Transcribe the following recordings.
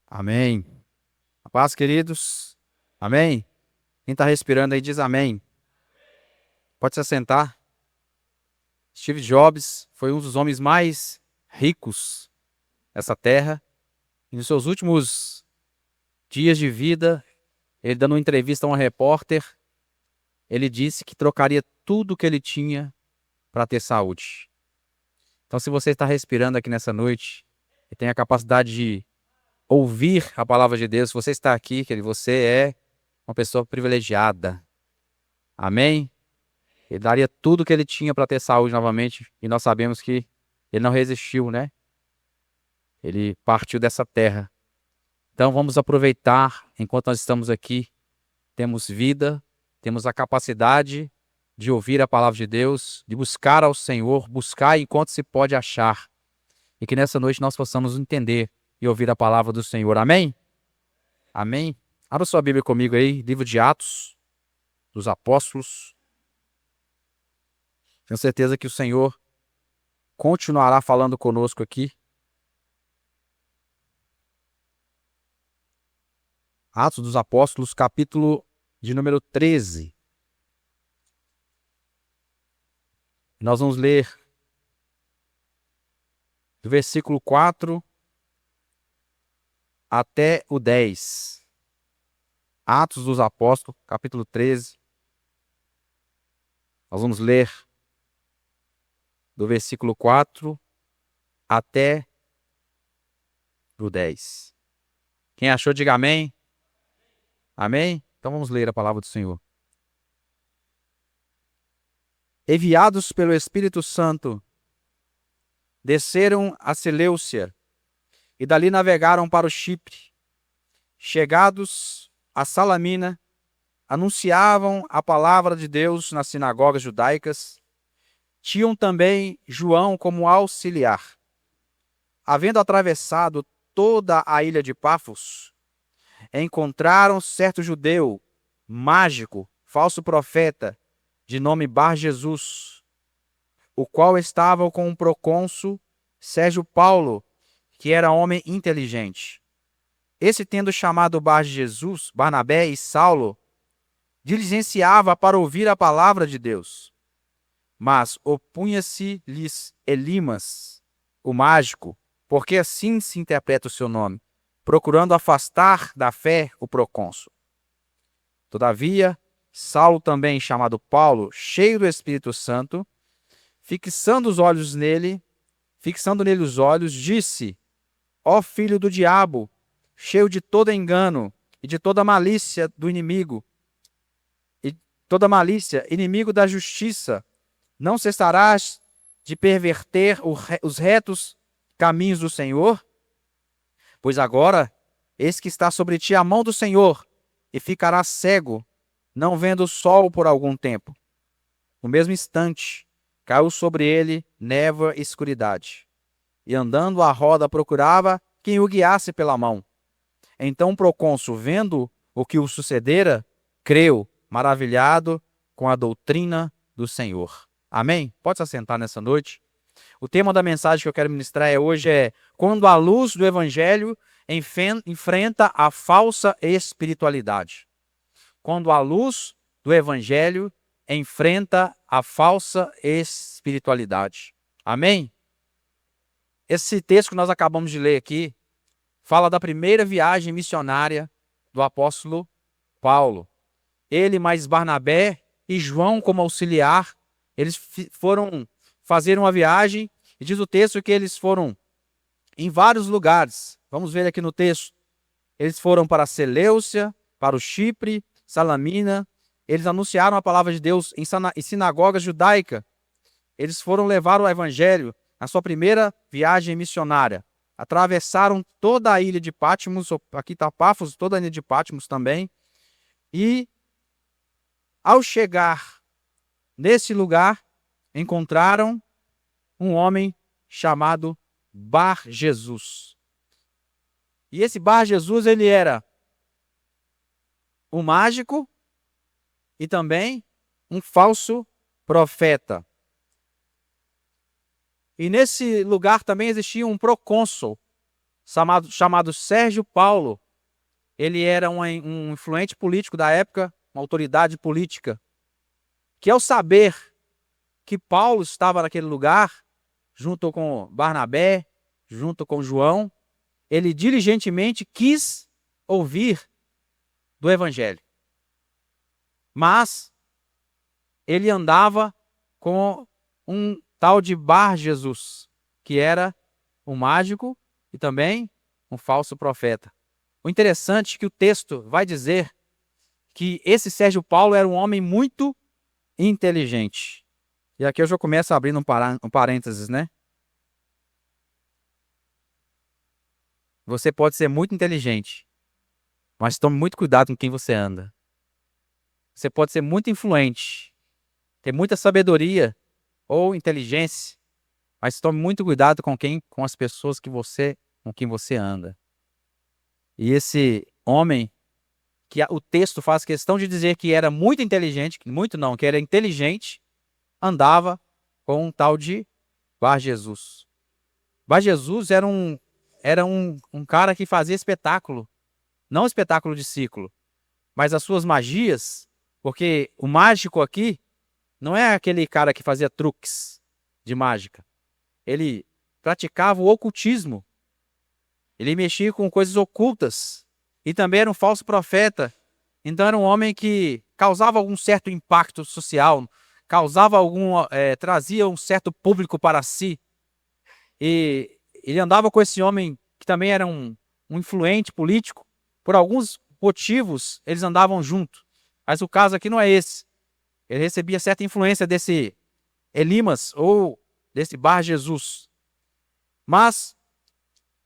Amém. A paz, queridos. Amém. Quem está respirando aí diz amém. Pode se assentar. Steve Jobs foi um dos homens mais ricos dessa terra. E nos seus últimos dias de vida, ele dando uma entrevista a um repórter, ele disse que trocaria tudo que ele tinha para ter saúde. Então, se você está respirando aqui nessa noite e tem a capacidade de ouvir a palavra de Deus, se você está aqui, querido, você é uma pessoa privilegiada. Amém? Ele daria tudo que ele tinha para ter saúde novamente. E nós sabemos que ele não resistiu, né? Ele partiu dessa terra. Então vamos aproveitar enquanto nós estamos aqui. Temos vida, temos a capacidade de ouvir a palavra de Deus, de buscar ao Senhor, buscar enquanto se pode achar. E que nessa noite nós possamos entender e ouvir a palavra do Senhor. Amém? Amém? Abra sua Bíblia comigo aí, livro de Atos dos Apóstolos. Tenho certeza que o Senhor continuará falando conosco aqui. Atos dos Apóstolos, capítulo de número 13. Nós vamos ler do versículo 4 até o 10. Atos dos Apóstolos, capítulo 13. Nós vamos ler do versículo 4 até o 10. Quem achou, diga amém. Amém? Então vamos ler a palavra do Senhor. Enviados pelo Espírito Santo, desceram a Seleucia e dali navegaram para o Chipre. Chegados a Salamina, anunciavam a palavra de Deus nas sinagogas judaicas. Tinham também João como auxiliar. Havendo atravessado toda a ilha de Pafos, encontraram certo judeu, mágico, falso profeta, de nome Bar-Jesus, o qual estava com o procônsul Sérgio Paulo, que era homem inteligente. Esse, tendo chamado Bar-Jesus, Barnabé e Saulo, diligenciava para ouvir a palavra de Deus. Mas opunha-se-lhes Elimas, o mágico, porque assim se interpreta o seu nome, procurando afastar da fé o procônsul. Todavia, Saulo também, chamado Paulo, cheio do Espírito Santo, fixando nele os olhos, disse: Ó filho do diabo, cheio de todo engano e de toda malícia do inimigo, inimigo da justiça, não cessarás de perverter os retos caminhos do Senhor? Pois agora, eis que está sobre ti a mão do Senhor, e ficarás cego, não vendo o sol por algum tempo. No mesmo instante, caiu sobre ele névoa e escuridade, e andando à roda procurava quem o guiasse pela mão. Então o procônsul, vendo o que o sucedera, creu, maravilhado com a doutrina do Senhor. Amém? Pode se assentar nessa noite. O tema da mensagem que eu quero ministrar hoje é: quando a luz do Evangelho enfrenta a falsa espiritualidade. Quando a luz do Evangelho enfrenta a falsa espiritualidade. Amém? Esse texto que nós acabamos de ler aqui fala da primeira viagem missionária do apóstolo Paulo. Ele mais Barnabé e João como auxiliar, eles foram fazer uma viagem, e diz o texto que eles foram em vários lugares. Vamos ver aqui no texto. Eles foram para Seleucia, para o Chipre, Salamina. Eles anunciaram a palavra de Deus em sinagogas judaicas. Eles foram levar o evangelho na sua primeira viagem missionária. Atravessaram toda a ilha de Patmos, aqui está Pafos, toda a ilha de Patmos também. E, ao chegar nesse lugar, encontraram um homem chamado Bar-Jesus. E esse Bar-Jesus, ele era um mágico e também um falso profeta. E nesse lugar também existia um procônsul, chamado Sérgio Paulo. Ele era um influente político da época, uma autoridade política, que ao saber que Paulo estava naquele lugar, junto com Barnabé, junto com João, ele diligentemente quis ouvir do evangelho. Mas ele andava com um tal de Bar Jesus, que era um mágico e também um falso profeta. O interessante é que o texto vai dizer que esse Sérgio Paulo era um homem muito inteligente. E aqui eu já começo abrindo um parênteses, né? Você pode ser muito inteligente, mas tome muito cuidado com quem você anda. Você pode ser muito influente, ter muita sabedoria ou inteligência, mas tome muito cuidado com as pessoas com quem você anda. E esse homem, que o texto faz questão de dizer que era muito inteligente, que era inteligente, andava com um tal de Bar Jesus. Bar Jesus era um cara que fazia espetáculo, não espetáculo de ciclo, mas as suas magias, porque o mágico aqui não é aquele cara que fazia truques de mágica. Ele praticava o ocultismo. Ele mexia com coisas ocultas. E também era um falso profeta. Então era um homem que causava algum certo impacto social, trazia um certo público para si. E ele andava com esse homem que também era um influente político. Por alguns motivos, eles andavam juntos. Mas o caso aqui não é esse. Ele recebia certa influência desse Elimas ou desse Bar Jesus. Mas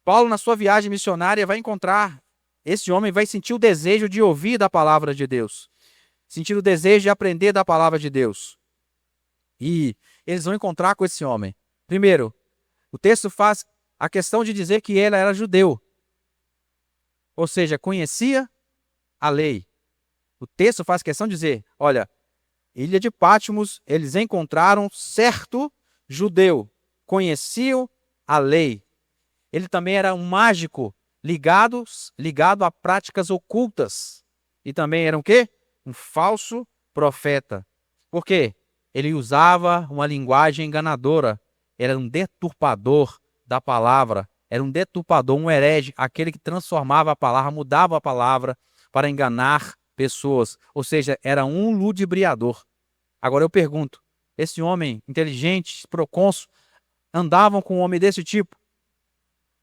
Paulo, na sua viagem missionária, vai encontrar esse homem, vai sentir o desejo de ouvir da palavra de Deus, sentir o desejo de aprender da palavra de Deus. E eles vão encontrar com esse homem. Primeiro, o texto faz a questão de dizer que ele era judeu, ou seja, conhecia a lei. O texto faz questão de dizer, olha, ilha de Patmos, eles encontraram certo judeu, conheciam a lei. Ele também era um mágico ligado a práticas ocultas. E também era um quê? Um falso profeta. Por quê? Ele usava uma linguagem enganadora. Era um deturpador da palavra. Era um deturpador, um herege, aquele que transformava a palavra, mudava a palavra para enganar pessoas. Ou seja, era um ludibriador. Agora eu pergunto, esse homem inteligente, procônsul, andavam com um homem desse tipo?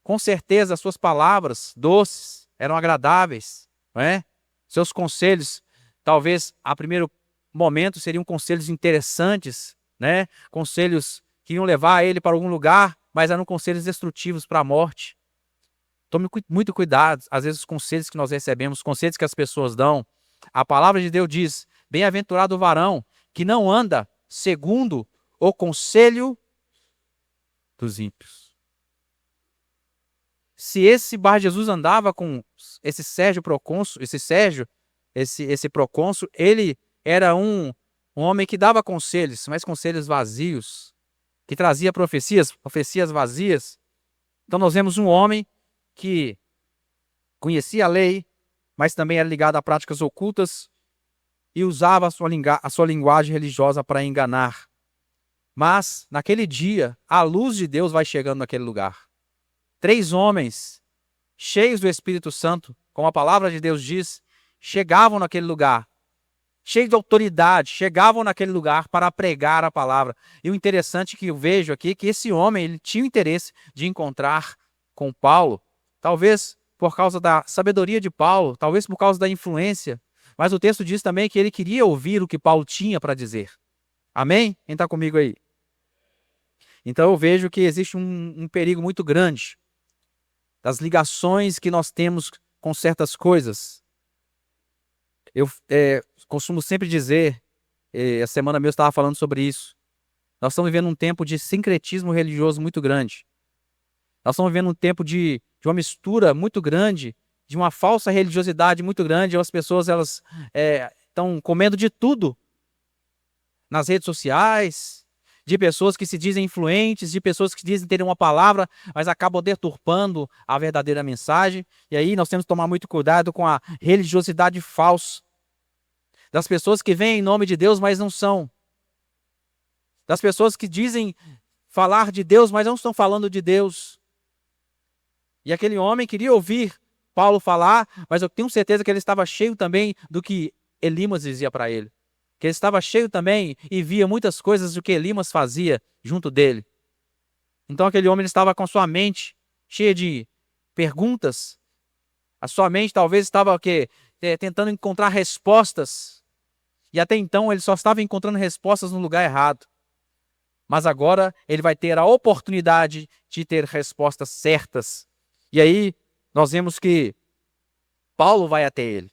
Com certeza as suas palavras doces eram agradáveis, não é? Seus conselhos, talvez a primeiro momento seriam conselhos interessantes, né? Conselhos que iam levar ele para algum lugar, mas eram conselhos destrutivos para a morte. Tome muito cuidado, às vezes os conselhos que nós recebemos, os conselhos que as pessoas dão. A palavra de Deus diz, bem-aventurado o varão que não anda segundo o conselho dos ímpios. Se esse Bar Jesus andava com esse Sérgio procônsul, esse procônsul, ele era um homem que dava conselhos, mas conselhos vazios, que trazia profecias vazias. Então nós vemos um homem que conhecia a lei, mas também era ligado a práticas ocultas e usava a sua linguagem religiosa para enganar. Mas, naquele dia, a luz de Deus vai chegando naquele lugar. 3 homens, cheios do Espírito Santo, como a palavra de Deus diz, chegavam naquele lugar, cheios de autoridade, chegavam naquele lugar para pregar a palavra. E o interessante que eu vejo aqui é que esse homem ele tinha o interesse de encontrar com Paulo, talvez por causa da sabedoria de Paulo, talvez por causa da influência, mas o texto diz também que ele queria ouvir o que Paulo tinha para dizer. Amém? Quem está comigo aí? Então eu vejo que existe um perigo muito grande das ligações que nós temos com certas coisas. Eu costumo sempre dizer, a semana mesmo estava falando sobre isso, nós estamos vivendo um tempo de sincretismo religioso muito grande. Nós estamos vivendo um tempo de uma mistura muito grande, de uma falsa religiosidade muito grande, as pessoas estão comendo de tudo nas redes sociais, de pessoas que se dizem influentes, de pessoas que dizem terem uma palavra, mas acabam deturpando a verdadeira mensagem. E aí nós temos que tomar muito cuidado com a religiosidade falsa, das pessoas que vêm em nome de Deus, mas não são. Das pessoas que dizem falar de Deus, mas não estão falando de Deus. E aquele homem queria ouvir Paulo falar, mas eu tenho certeza que ele estava cheio também do que Elimas dizia para ele. Que ele estava cheio também e via muitas coisas do que Elimas fazia junto dele. Então aquele homem estava com sua mente cheia de perguntas. A sua mente talvez estava tentando encontrar respostas. E até então ele só estava encontrando respostas no lugar errado. Mas agora ele vai ter a oportunidade de ter respostas certas. E aí nós vemos que Paulo vai até ele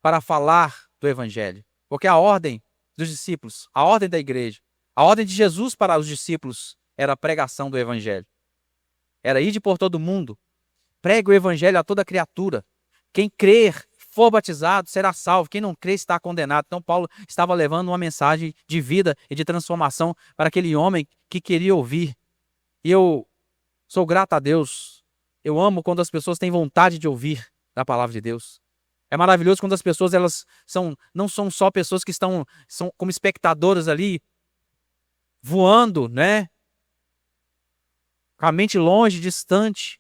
para falar do evangelho. Porque a ordem dos discípulos, a ordem da igreja, a ordem de Jesus para os discípulos era a pregação do evangelho. Era ir por todo mundo, pregue o evangelho a toda criatura. Quem crer, for batizado, será salvo. Quem não crer está condenado. Então Paulo estava levando uma mensagem de vida e de transformação para aquele homem que queria ouvir. E eu sou grato a Deus. Eu amo quando as pessoas têm vontade de ouvir a palavra de Deus. É maravilhoso quando as pessoas não são só pessoas que são como espectadoras ali, voando, né? Com a mente longe, distante.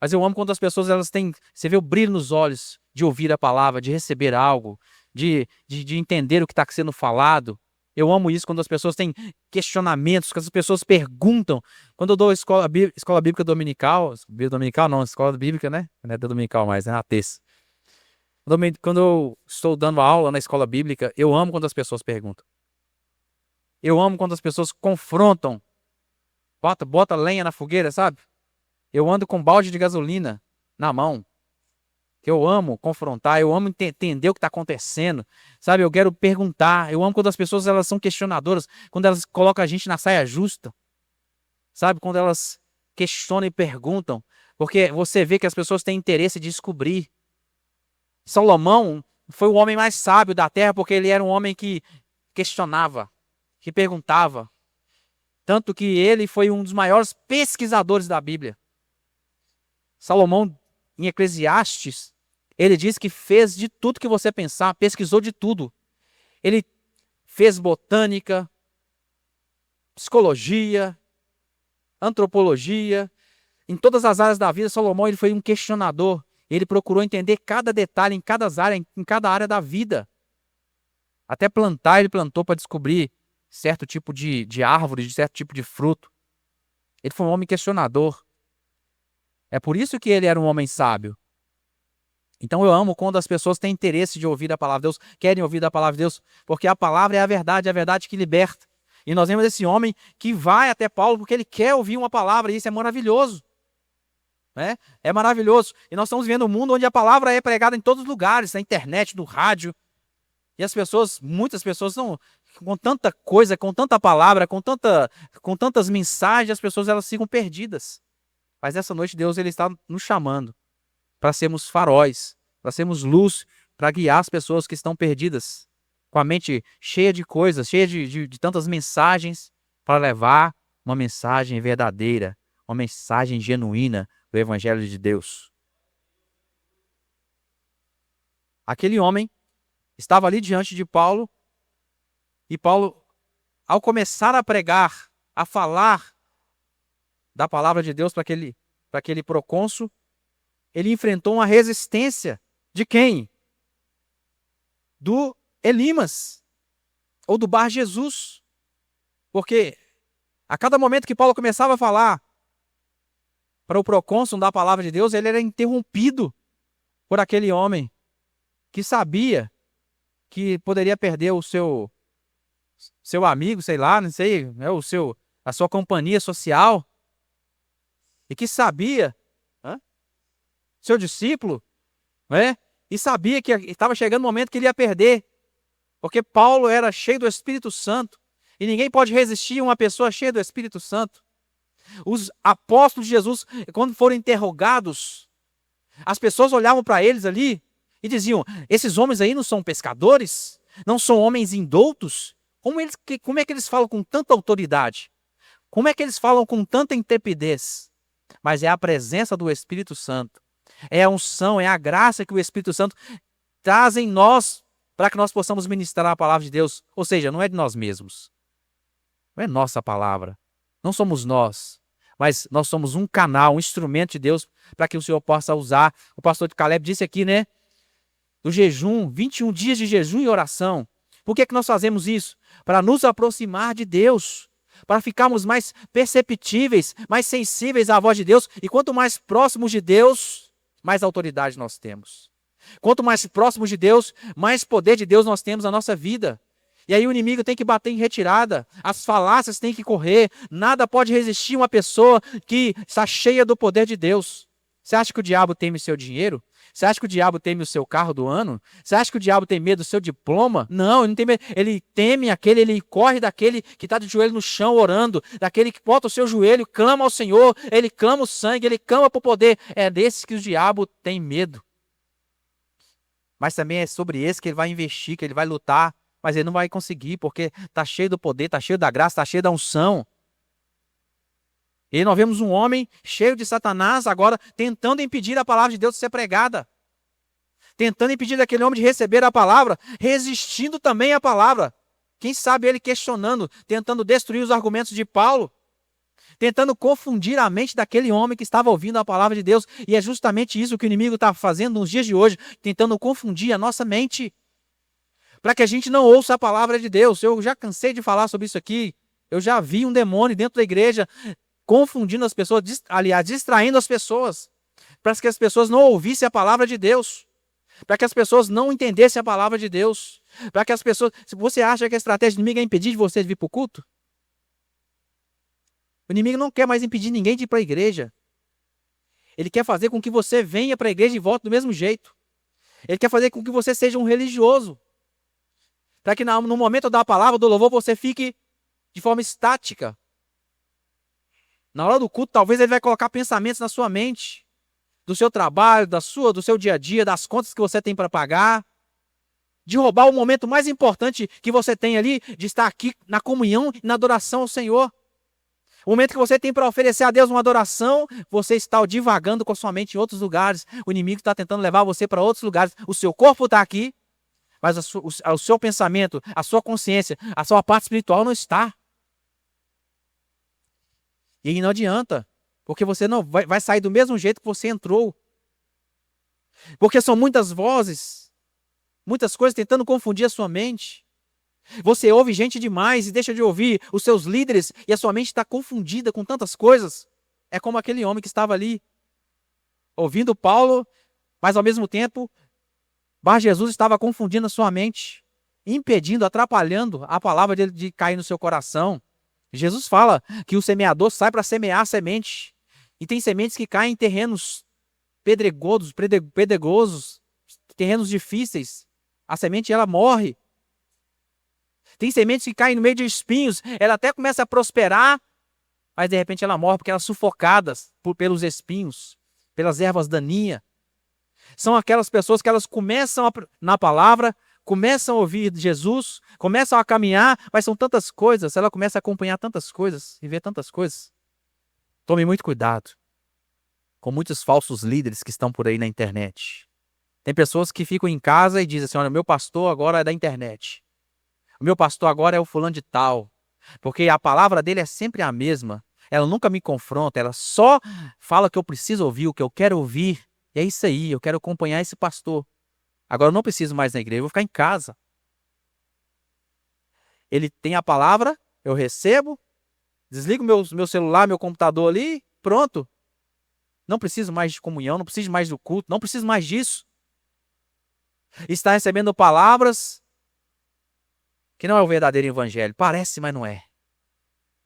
Mas eu amo quando as pessoas você vê o brilho nos olhos de ouvir a palavra, de receber algo, de entender o que está sendo falado. Eu amo isso quando as pessoas têm questionamentos, quando as pessoas perguntam. Quando eu dou escola bíblica dominical, escola bíblica, né? Não é dominical mais, é na terça. Quando eu estou dando aula na escola bíblica, eu amo quando as pessoas perguntam. Eu amo quando as pessoas confrontam. Bota lenha na fogueira, sabe? Eu ando com balde de gasolina na mão. Eu amo confrontar, eu amo entender o que está acontecendo. Sabe, eu quero perguntar. Eu amo quando as pessoas elas são questionadoras, quando elas colocam a gente na saia justa. Sabe, quando elas questionam e perguntam. Porque você vê que as pessoas têm interesse de descobrir. Salomão foi o homem mais sábio da terra porque ele era um homem que questionava, que perguntava. Tanto que ele foi um dos maiores pesquisadores da Bíblia. Salomão, em Eclesiastes, ele diz que fez de tudo que você pensar, pesquisou de tudo. Ele fez botânica, psicologia, antropologia. Em todas as áreas da vida, Salomão ele foi um questionador. Ele procurou entender cada detalhe em cada área da vida. Até plantar, ele plantou para descobrir certo tipo de árvore, de certo tipo de fruto. Ele foi um homem questionador. É por isso que ele era um homem sábio. Então eu amo quando as pessoas têm interesse de ouvir a palavra de Deus, querem ouvir a palavra de Deus, porque a palavra é a verdade que liberta. E nós vemos esse homem que vai até Paulo porque ele quer ouvir uma palavra, e isso é maravilhoso. É maravilhoso. E nós estamos vivendo um mundo onde a palavra é pregada em todos os lugares, na internet, no rádio. E muitas pessoas estão com tanta coisa, com tanta palavra, com tantas mensagens, as pessoas elas ficam perdidas. Mas essa noite Deus ele está nos chamando para sermos faróis, para sermos luz, para guiar as pessoas que estão perdidas, com a mente cheia de coisas, cheia de tantas mensagens, para levar uma mensagem verdadeira, uma mensagem genuína do Evangelho de Deus. Aquele homem estava ali diante de Paulo, e Paulo, ao começar a pregar, a falar da palavra de Deus para aquele procônsul, ele enfrentou uma resistência de quem? Do Elimas, ou do Bar Jesus. Porque a cada momento que Paulo começava a falar para o procônsul da palavra de Deus, ele era interrompido por aquele homem que sabia que poderia perder o seu amigo, sei lá, não sei, a sua companhia social, e que sabia, seu discípulo, e sabia que estava chegando o momento que ele ia perder, porque Paulo era cheio do Espírito Santo, e ninguém pode resistir a uma pessoa cheia do Espírito Santo. Os apóstolos de Jesus, quando foram interrogados, as pessoas olhavam para eles ali e diziam: esses homens aí não são pescadores? Não são homens indoutos? Como é que eles falam com tanta autoridade? Como é que eles falam com tanta intrepidez? Mas é a presença do Espírito Santo. É a unção, é a graça que o Espírito Santo traz em nós para que nós possamos ministrar a palavra de Deus. Ou seja, não é de nós mesmos. Não é nossa palavra. Não somos nós. Mas nós somos um canal, um instrumento de Deus para que o Senhor possa usar. O pastor Caleb disse aqui, né? Do jejum, 21 dias de jejum e oração. Por que nós fazemos isso? Para nos aproximar de Deus. Para ficarmos mais perceptíveis, mais sensíveis à voz de Deus. E quanto mais próximos de Deus, mais autoridade nós temos. Quanto mais próximos de Deus, mais poder de Deus nós temos na nossa vida. E aí o inimigo tem que bater em retirada, as falácias têm que correr, nada pode resistir uma pessoa que está cheia do poder de Deus. Você acha que o diabo teme o seu dinheiro? Você acha que o diabo teme o seu carro do ano? Você acha que o diabo tem medo do seu diploma? Não, ele não tem medo. Ele teme aquele, ele corre daquele que está de joelho no chão orando, daquele que bota o seu joelho, clama ao Senhor, ele clama o sangue, ele clama por poder. É desse que o diabo tem medo. Mas também é sobre esse que ele vai investir, que ele vai lutar. Mas ele não vai conseguir, porque está cheio do poder, está cheio da graça, está cheio da unção. E nós vemos um homem cheio de Satanás agora tentando impedir a palavra de Deus de ser pregada. Tentando impedir daquele homem de receber a palavra, resistindo também à palavra. Quem sabe ele questionando, tentando destruir os argumentos de Paulo. Tentando confundir a mente daquele homem que estava ouvindo a palavra de Deus. E é justamente isso que o inimigo está fazendo nos dias de hoje, tentando confundir a nossa mente. Para que a gente não ouça a palavra de Deus. Eu já cansei de falar sobre isso aqui. Eu já vi um demônio dentro da igreja confundindo as pessoas, aliás, distraindo as pessoas. Para que as pessoas não ouvissem a palavra de Deus. Para que as pessoas não entendessem a palavra de Deus. Para que as pessoas... Se você acha que a estratégia do inimigo é impedir de você de vir para o culto? O inimigo não quer mais impedir ninguém de ir para a igreja. Ele quer fazer com que você venha para a igreja e volte do mesmo jeito. Ele quer fazer com que você seja um religioso. Para que no momento da palavra, do louvor, você fique de forma estática. Na hora do culto, talvez ele vai colocar pensamentos na sua mente. Do seu trabalho, do seu dia a dia, das contas que você tem para pagar. De roubar o momento mais importante que você tem ali, de estar aqui na comunhão e na adoração ao Senhor. O momento que você tem para oferecer a Deus uma adoração, você está divagando com a sua mente em outros lugares. O inimigo está tentando levar você para outros lugares. O seu corpo está aqui. Mas o seu pensamento, a sua consciência, a sua parte espiritual não está. E aí não adianta, porque você não vai sair do mesmo jeito que você entrou. Porque são muitas vozes, muitas coisas tentando confundir a sua mente. Você ouve gente demais e deixa de ouvir os seus líderes e a sua mente está confundida com tantas coisas. É como aquele homem que estava ali, ouvindo Paulo, mas ao mesmo tempo... Bar Jesus estava confundindo a sua mente, impedindo, atrapalhando a palavra dele de cair no seu coração. Jesus fala que o semeador sai para semear a semente. E tem sementes que caem em terrenos pedregosos, terrenos difíceis. A semente, ela morre. Tem sementes que caem no meio de espinhos, ela até começa a prosperar, mas de repente ela morre porque elas são sufocadas pelos espinhos, pelas ervas daninhas. São aquelas pessoas que elas começam na palavra, começam a ouvir Jesus, começam a caminhar, mas são tantas coisas, ela começa a acompanhar tantas coisas e ver tantas coisas. Tome muito cuidado com muitos falsos líderes que estão por aí na internet. Tem pessoas que ficam em casa e dizem assim, olha, o meu pastor agora é da internet. O meu pastor agora é o fulano de tal. Porque a palavra dele é sempre a mesma. Ela nunca me confronta, ela só fala o que eu preciso ouvir, o que eu quero ouvir. E é isso aí, eu quero acompanhar esse pastor. Agora eu não preciso mais na igreja, eu vou ficar em casa. Ele tem a palavra, eu recebo, desligo meu celular, meu computador ali, pronto. Não preciso mais de comunhão, não preciso mais do culto, não preciso mais disso. Está recebendo palavras que não é o verdadeiro evangelho. Parece, mas não é.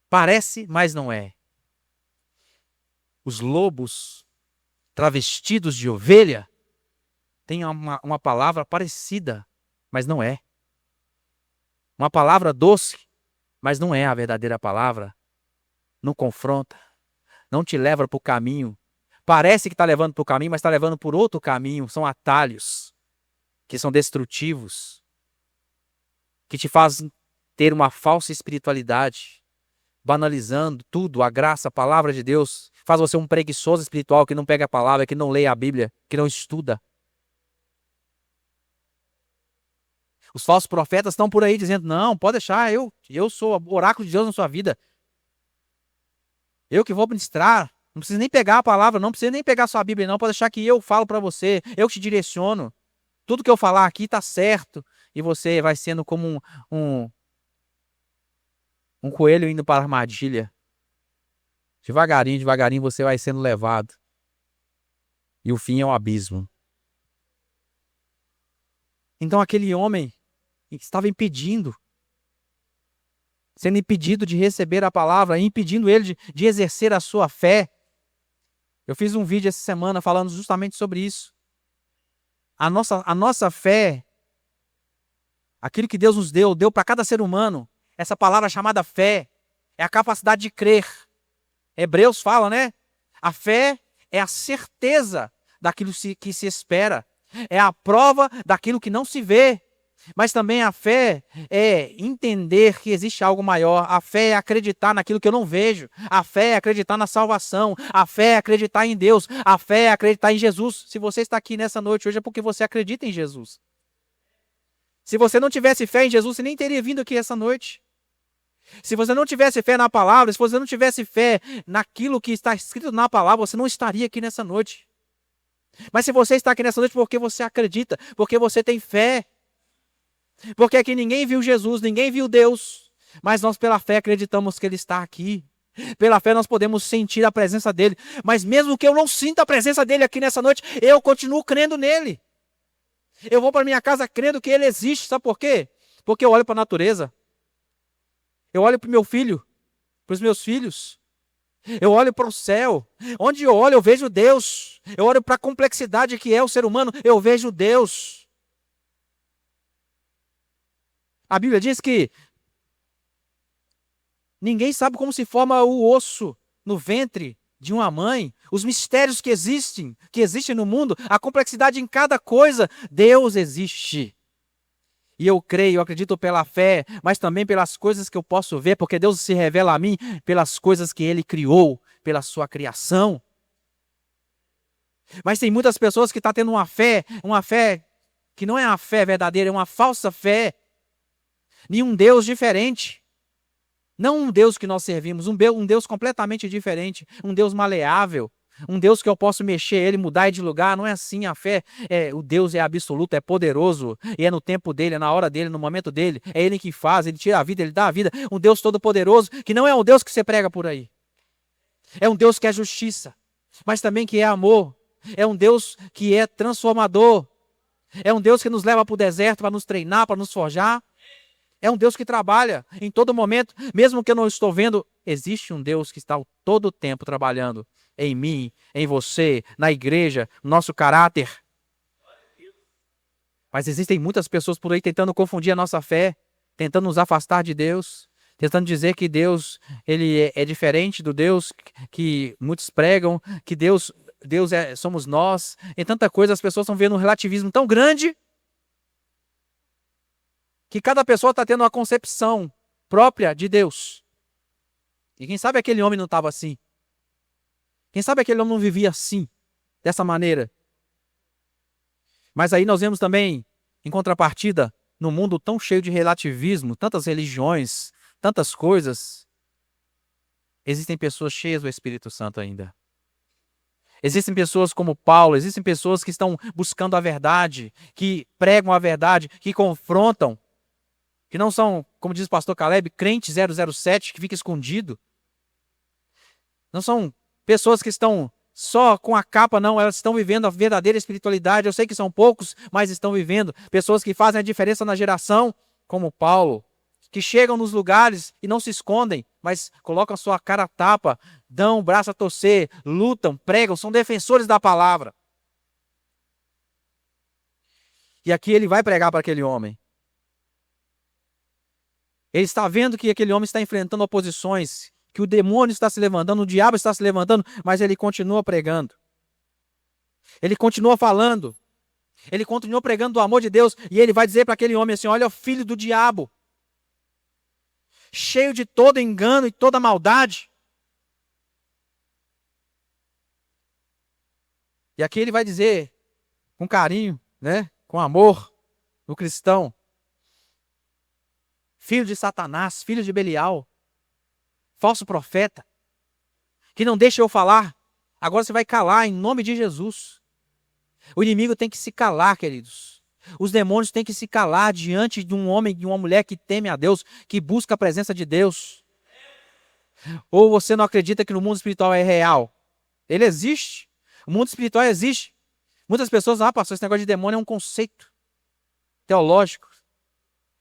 Parece, mas não é. Os lobos travestidos de ovelha têm uma palavra parecida, mas não é. Uma palavra doce, mas não é a verdadeira palavra. Não confronta, não te leva para o caminho. Parece que está levando para o caminho, mas está levando por outro caminho. São atalhos que são destrutivos, que te fazem ter uma falsa espiritualidade, banalizando tudo, a graça, a palavra de Deus. Faz você um preguiçoso espiritual que não pega a palavra, que não lê a Bíblia, que não estuda. Os falsos profetas estão por aí dizendo, não, pode deixar, eu sou o oráculo de Deus na sua vida. Eu que vou ministrar. Não precisa nem pegar a palavra, não precisa nem pegar a sua Bíblia, não. Pode deixar que eu falo para você, eu te direciono. Tudo que eu falar aqui está certo. E você vai sendo como um coelho indo para a armadilha. Devagarinho, devagarinho você vai sendo levado. E o fim é um abismo. Então aquele homem estava impedindo, sendo impedido de receber a palavra, impedindo ele de exercer a sua fé. Eu fiz um vídeo essa semana falando justamente sobre isso. A nossa fé, aquilo que Deus nos deu para cada ser humano, essa palavra chamada fé, é a capacidade de crer. Hebreus fala, né? A fé é a certeza daquilo que se espera, é a prova daquilo que não se vê. Mas também a fé é entender que existe algo maior. A fé é acreditar naquilo que eu não vejo. A fé é acreditar na salvação. A fé é acreditar em Deus. A fé é acreditar em Jesus. Se você está aqui nessa noite hoje é porque você acredita em Jesus. Se você não tivesse fé em Jesus, você nem teria vindo aqui essa noite. Se você não tivesse fé na palavra, se você não tivesse fé naquilo que está escrito na palavra, você não estaria aqui nessa noite. Mas se você está aqui nessa noite porque você acredita, porque você tem fé, porque aqui ninguém viu Jesus, ninguém viu Deus, mas nós pela fé acreditamos que Ele está aqui. Pela fé nós podemos sentir a presença dEle, mas mesmo que eu não sinta a presença dEle aqui nessa noite, eu continuo crendo nele. Eu vou para minha casa crendo que Ele existe, sabe por quê? Porque eu olho para a natureza, eu olho para o meu filho, para os meus filhos, eu olho para o céu, onde eu olho eu vejo Deus, eu olho para a complexidade que é o ser humano, eu vejo Deus. A Bíblia diz que ninguém sabe como se forma o osso no ventre de uma mãe, os mistérios que existem no mundo, a complexidade em cada coisa. Deus existe. E eu creio, eu acredito pela fé, mas também pelas coisas que eu posso ver, porque Deus se revela a mim pelas coisas que Ele criou, pela sua criação. Mas tem muitas pessoas que estão tendo uma fé que não é a fé verdadeira, é uma falsa fé. Em um Deus diferente. Não um Deus que nós servimos, um Deus completamente diferente, um Deus maleável, um Deus que eu posso mexer ele, mudar ele de lugar. Não é assim a fé. O Deus é absoluto, é poderoso, e é no tempo dele, é na hora dele, no momento dele. É ele que faz, ele tira a vida, ele dá a vida. Um Deus todo poderoso, que não é um Deus que você prega por aí. É um Deus que é justiça, mas também que é amor. É um Deus que é transformador. É um Deus que nos leva para o deserto para nos treinar, para nos forjar. É um Deus que trabalha em todo momento, mesmo que eu não estou vendo, existe um Deus que está todo o tempo trabalhando em mim, em você, na igreja, no nosso caráter. Mas existem muitas pessoas por aí tentando confundir a nossa fé, tentando nos afastar de Deus, tentando dizer que Deus ele é diferente do Deus que muitos pregam, que Deus somos nós. Em tanta coisa as pessoas estão vendo um relativismo tão grande que cada pessoa está tendo uma concepção própria de Deus. E quem sabe aquele homem não estava assim? Quem sabe aquele homem não vivia assim, dessa maneira? Mas aí nós vemos também, em contrapartida, no mundo tão cheio de relativismo, tantas religiões, tantas coisas, existem pessoas cheias do Espírito Santo ainda. Existem pessoas como Paulo, existem pessoas que estão buscando a verdade, que pregam a verdade, que confrontam, que não são, como diz o pastor Caleb, crente 007 que fica escondido. Não são pessoas que estão só com a capa, não, elas estão vivendo a verdadeira espiritualidade. Eu sei que são poucos, mas estão vivendo. Pessoas que fazem a diferença na geração, como Paulo, que chegam nos lugares e não se escondem, mas colocam a sua cara a tapa, dão o braço a torcer, lutam, pregam, são defensores da palavra. E aqui ele vai pregar para aquele homem. Ele está vendo que aquele homem está enfrentando oposições, que o demônio está se levantando, o diabo está se levantando, mas ele continua pregando. Ele continua falando. Ele continua pregando o amor de Deus, e ele vai dizer para aquele homem assim: olha, o filho do diabo. cheio de todo engano e toda maldade. E aqui ele vai dizer, com carinho, né, com amor, o cristão, filho de Satanás, filho de Belial, falso profeta, que não deixa eu falar, agora você vai calar em nome de Jesus. O inimigo tem que se calar, queridos. Os demônios têm que se calar diante de um homem, de uma mulher que teme a Deus, que busca a presença de Deus. Ou você não acredita que no mundo espiritual é real? Ele existe. O mundo espiritual existe. Muitas pessoas, pastor, esse negócio de demônio é um conceito teológico.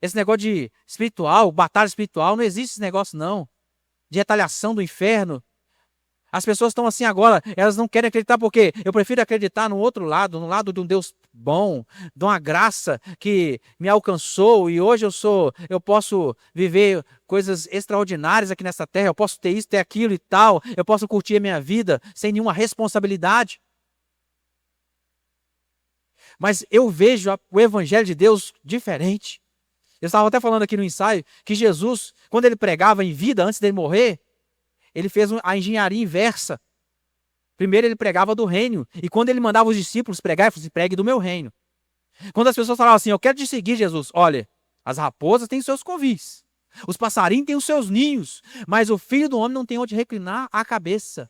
Esse negócio de espiritual, batalha espiritual, não existe esse negócio não. De retaliação do inferno. As pessoas estão assim agora, elas não querem acreditar porque eu prefiro acreditar no outro lado, no lado de um Deus bom, de uma graça que me alcançou e hoje eu posso viver coisas extraordinárias aqui nessa terra, eu posso ter isso, ter aquilo e tal, eu posso curtir a minha vida sem nenhuma responsabilidade. Mas eu vejo o evangelho de Deus diferente. Eu estava até falando aqui no ensaio que Jesus, quando ele pregava em vida, antes dele morrer, ele fez a engenharia inversa. Primeiro ele pregava do reino. E quando ele mandava os discípulos pregar, ele falou assim, pregue do meu reino. Quando as pessoas falavam assim, eu quero te seguir, Jesus. Olha, as raposas têm seus covis. Os passarinhos têm os seus ninhos. Mas o filho do homem não tem onde reclinar a cabeça.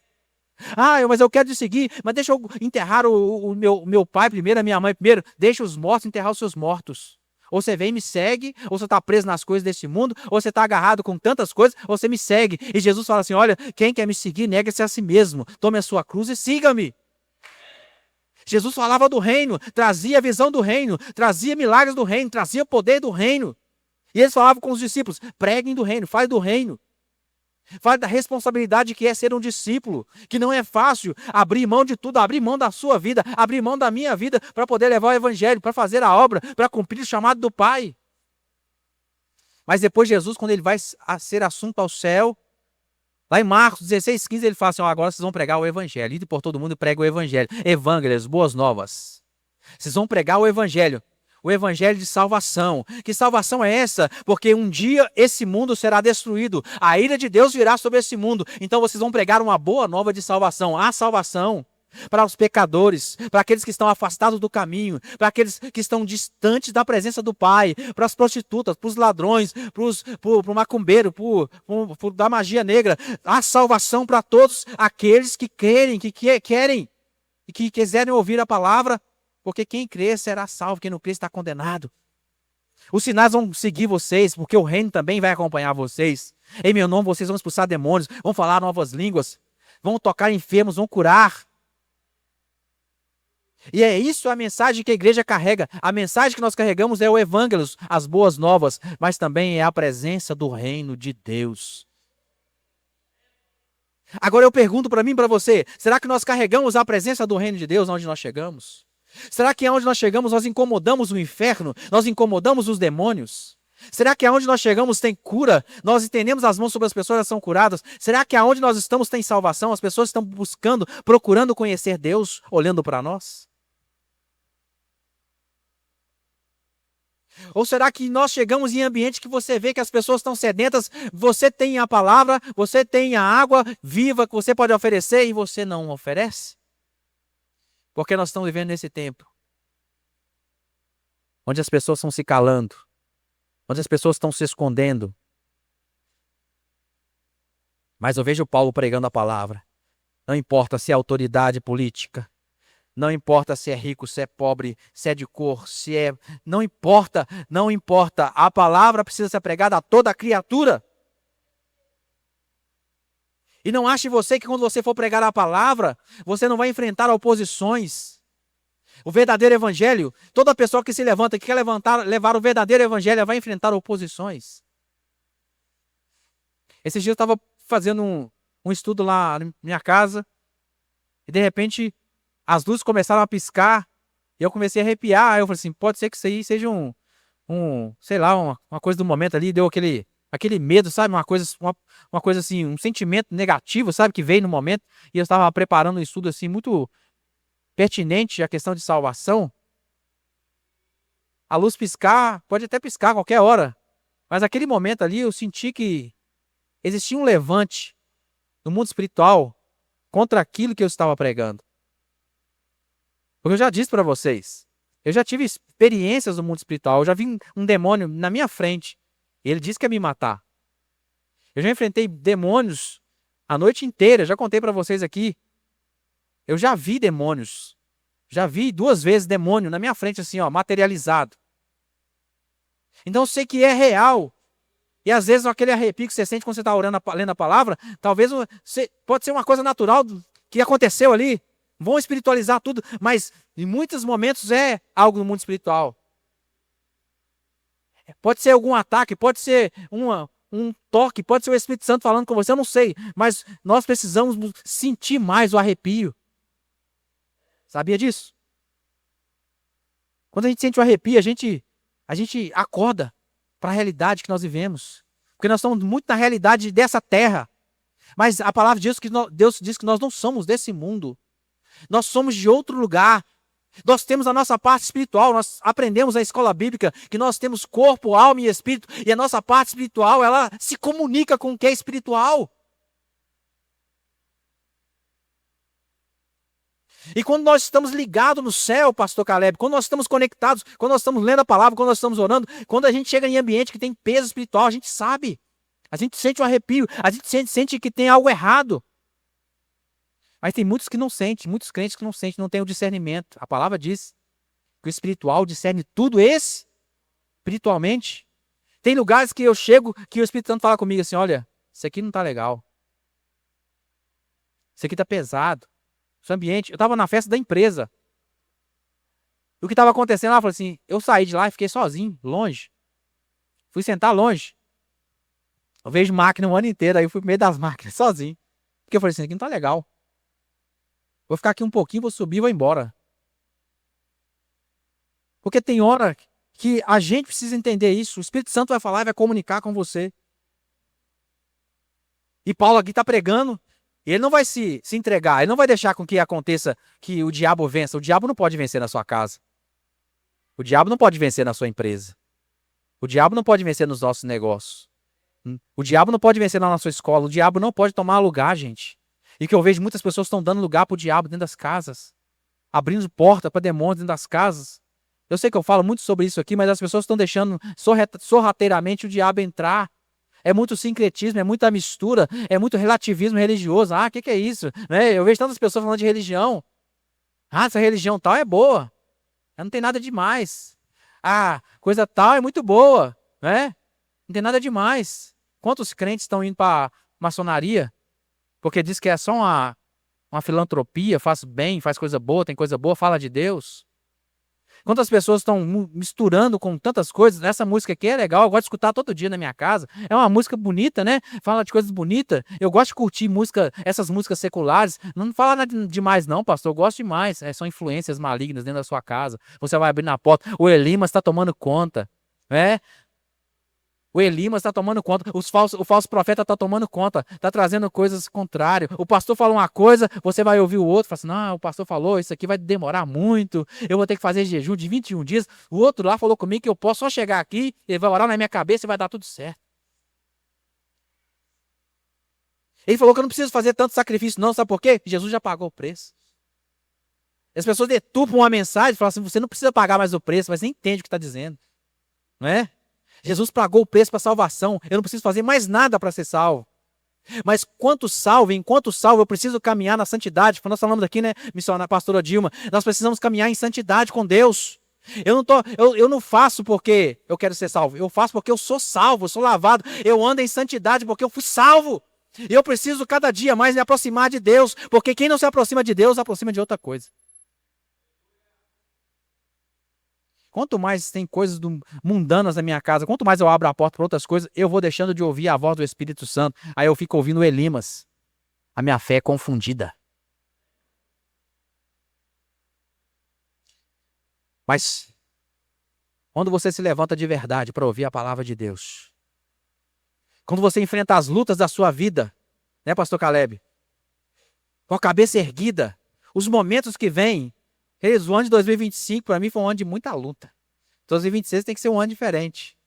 Mas eu quero te seguir. Mas deixa eu enterrar o meu pai primeiro, a minha mãe primeiro. Deixa os mortos enterrar os seus mortos. Ou você vem e me segue, ou você está preso nas coisas desse mundo, ou você está agarrado com tantas coisas, ou você me segue. E Jesus fala assim, olha, quem quer me seguir, nega-se a si mesmo. Tome a sua cruz e siga-me. Jesus falava do reino, trazia a visão do reino, trazia milagres do reino, trazia poder do reino. E eles falavam com os discípulos, preguem do reino, fale do reino. Fale da responsabilidade que é ser um discípulo, que não é fácil abrir mão de tudo, abrir mão da sua vida, abrir mão da minha vida para poder levar o evangelho, para fazer a obra, para cumprir o chamado do Pai. Mas depois Jesus, quando ele vai a ser assunto ao céu, lá em Marcos 16:15, ele fala assim, agora vocês vão pregar o evangelho, ide por todo mundo e prega o evangelho, evangelhos, boas novas. Vocês vão pregar o evangelho de salvação. Que salvação é essa? Porque um dia esse mundo será destruído. A ira de Deus virá sobre esse mundo. Então vocês vão pregar uma boa nova de salvação. A salvação para os pecadores, para aqueles que estão afastados do caminho, para aqueles que estão distantes da presença do Pai, para as prostitutas, para os ladrões, para o macumbeiro, da magia negra. A salvação para todos aqueles que querem e que quiserem ouvir a palavra. Porque quem crê será salvo, quem não crê está condenado. Os sinais vão seguir vocês, porque o reino também vai acompanhar vocês. Em meu nome vocês vão expulsar demônios, vão falar novas línguas, vão tocar enfermos, vão curar. E é isso a mensagem que a igreja carrega. A mensagem que nós carregamos é o evangelho, as boas novas, mas também é a presença do reino de Deus. Agora eu pergunto para mim e para você, será que nós carregamos a presença do reino de Deus onde nós chegamos? Será que aonde nós chegamos nós incomodamos o inferno? Nós incomodamos os demônios? Será que aonde nós chegamos tem cura? Nós estendemos as mãos sobre as pessoas, elas são curadas? Será que aonde nós estamos tem salvação? As pessoas estão buscando, procurando conhecer Deus, olhando para nós? Ou será que nós chegamos em ambiente que você vê que as pessoas estão sedentas, você tem a palavra, você tem a água viva que você pode oferecer e você não oferece? Porque nós estamos vivendo nesse tempo onde as pessoas estão se calando, onde as pessoas estão se escondendo. Mas eu vejo Paulo pregando a palavra. Não importa se é autoridade política, não importa se é rico, se é pobre, se é de cor, se é... Não importa, não importa. A palavra precisa ser pregada a toda criatura. E não ache você que quando você for pregar a palavra, você não vai enfrentar oposições. O verdadeiro evangelho, toda pessoa que se levanta, que quer levar o verdadeiro evangelho, vai enfrentar oposições. Esses dias eu estava fazendo um estudo lá na minha casa, e de repente as luzes começaram a piscar, e eu comecei a arrepiar. Aí eu falei assim, pode ser que isso aí seja sei lá, uma coisa do momento ali, deu aquele medo, sabe? Uma coisa assim, um sentimento negativo, sabe? Que veio no momento. E eu estava preparando um estudo assim, muito pertinente à questão de salvação. A luz piscar, pode até piscar a qualquer hora. Mas naquele momento ali eu senti que existia um levante no mundo espiritual contra aquilo que eu estava pregando. Porque eu já disse para vocês, eu já tive experiências no mundo espiritual, eu já vi um demônio na minha frente, e ele disse que ia me matar. Eu já enfrentei demônios a noite inteira, já contei para vocês aqui. Eu já vi demônios, já vi 2 vezes demônio na minha frente assim, ó, materializado. Então eu sei que é real. E às vezes aquele arrepio que você sente quando você está orando, lendo a palavra, talvez pode ser uma coisa natural que aconteceu ali. Vão espiritualizar tudo, mas em muitos momentos é algo no mundo espiritual. Pode ser algum ataque, pode ser um toque, pode ser o Espírito Santo falando com você, eu não sei. Mas nós precisamos sentir mais o arrepio. Sabia disso? Quando a gente sente o arrepio, a gente acorda para a realidade que nós vivemos. Porque nós estamos muito na realidade dessa terra. Mas a palavra diz que Deus diz que nós não somos desse mundo. Nós somos de outro lugar. Nós temos a nossa parte espiritual. Nós aprendemos na escola bíblica que nós temos corpo, alma e espírito. E a nossa parte espiritual, ela se comunica com o que é espiritual. E quando nós estamos ligados no céu, pastor Caleb, quando nós estamos conectados, quando nós estamos lendo a palavra, quando nós estamos orando, quando a gente chega em ambiente que tem peso espiritual, a gente sabe. A gente sente o arrepio, a gente sente que tem algo errado. Mas tem muitos que não sentem, muitos crentes que não sentem, não têm o discernimento. A palavra diz que o espiritual discerne tudo espiritualmente. Tem lugares que eu chego, que o Espírito Santo fala comigo assim, olha, isso aqui não está legal. Isso aqui está pesado. Esse ambiente, eu estava na festa da empresa. O que estava acontecendo lá, eu falei assim, eu saí de lá e fiquei sozinho, longe. Fui sentar longe. Eu vejo máquina o ano inteiro, aí eu fui pro meio das máquinas, sozinho. Porque eu falei assim, aqui não tá legal. Vou ficar aqui um pouquinho, vou subir e vou embora. Porque tem hora que a gente precisa entender isso. O Espírito Santo vai falar e vai comunicar com você. E Paulo aqui está pregando. Ele não vai se entregar. Ele não vai deixar com que aconteça que o diabo vença. O diabo não pode vencer na sua casa. O diabo não pode vencer na sua empresa. O diabo não pode vencer nos nossos negócios. O diabo não pode vencer na nossa escola. O diabo não pode tomar lugar, gente. E que eu vejo muitas pessoas estão dando lugar para o diabo dentro das casas. Abrindo porta para demônios dentro das casas. Eu sei que eu falo muito sobre isso aqui, mas as pessoas estão deixando sorrateiramente o diabo entrar. É muito sincretismo, é muita mistura, é muito relativismo religioso. Ah, o que é isso? Né? Eu vejo tantas pessoas falando de religião. Ah, essa religião tal é boa. Não tem nada demais. Ah, coisa tal é muito boa. Né? Não tem nada demais. Quantos crentes estão indo para maçonaria? Porque diz que é só uma filantropia, faz bem, faz coisa boa, tem coisa boa, fala de Deus. Quantas pessoas estão misturando com tantas coisas? Essa música aqui é legal, eu gosto de escutar todo dia na minha casa. É uma música bonita, né? Fala de coisas bonitas. Eu gosto de curtir música, essas músicas seculares. Não fala nada demais não, pastor. Eu gosto demais. São influências malignas dentro da sua casa. Você vai abrir na porta. O Elimas está tomando conta. Né? O Elimas está tomando conta, o falso profeta está tomando conta, está trazendo coisas contrárias. O pastor fala uma coisa, você vai ouvir o outro, fala assim, não, o pastor falou, isso aqui vai demorar muito, eu vou ter que fazer jejum de 21 dias. O outro lá falou comigo que eu posso só chegar aqui, ele vai orar na minha cabeça e vai dar tudo certo. Ele falou que eu não preciso fazer tanto sacrifício não, sabe por quê? Jesus já pagou o preço. As pessoas deturpam uma mensagem e falam assim, você não precisa pagar mais o preço, mas nem entende o que está dizendo. Não é? Jesus pagou o preço para a salvação. Eu não preciso fazer mais nada para ser salvo. Mas enquanto salvo, eu preciso caminhar na santidade. Nós falamos aqui, né, missionária pastora Dilma, nós precisamos caminhar em santidade com Deus. Eu não faço porque eu quero ser salvo. Eu faço porque eu sou salvo, eu sou lavado. Eu ando em santidade porque eu fui salvo. Eu preciso cada dia mais me aproximar de Deus. Porque quem não se aproxima de Deus, se aproxima de outra coisa. Quanto mais tem coisas mundanas na minha casa, quanto mais eu abro a porta para outras coisas, eu vou deixando de ouvir a voz do Espírito Santo. Aí eu fico ouvindo o Elimas. A minha fé é confundida. Mas, quando você se levanta de verdade para ouvir a palavra de Deus, quando você enfrenta as lutas da sua vida, né, pastor Caleb? Com a cabeça erguida, os momentos que vêm, o ano de 2025, para mim, foi um ano de muita luta. 2026 tem que ser um ano diferente.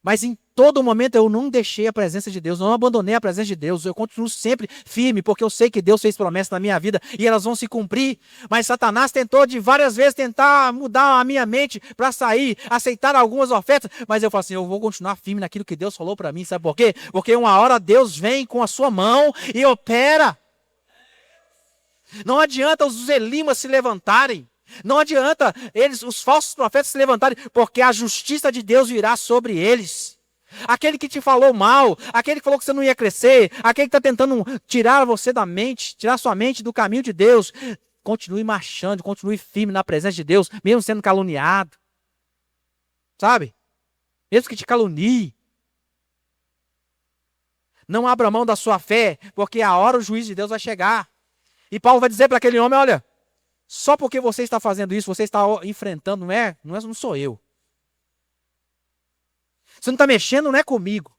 Mas em todo momento eu não deixei a presença de Deus, não abandonei a presença de Deus. Eu continuo sempre firme, porque eu sei que Deus fez promessas na minha vida e elas vão se cumprir. Mas Satanás tentou de várias vezes tentar mudar a minha mente para sair, aceitar algumas ofertas. Mas eu falo assim, eu vou continuar firme naquilo que Deus falou para mim. Sabe por quê? Porque uma hora Deus vem com a sua mão e opera. Não adianta os elimas se levantarem. Não adianta os falsos profetas se levantarem, porque a justiça de Deus virá sobre eles. Aquele que te falou mal, aquele que falou que você não ia crescer, aquele que está tentando tirar você da mente, tirar sua mente do caminho de Deus, continue marchando, continue firme na presença de Deus, mesmo sendo caluniado. Sabe? Mesmo que te calunie. Não abra mão da sua fé, porque a hora o juízo de Deus vai chegar. E Paulo vai dizer para aquele homem, olha, só porque você está fazendo isso, você está enfrentando, não sou eu. Você não está mexendo, não é comigo.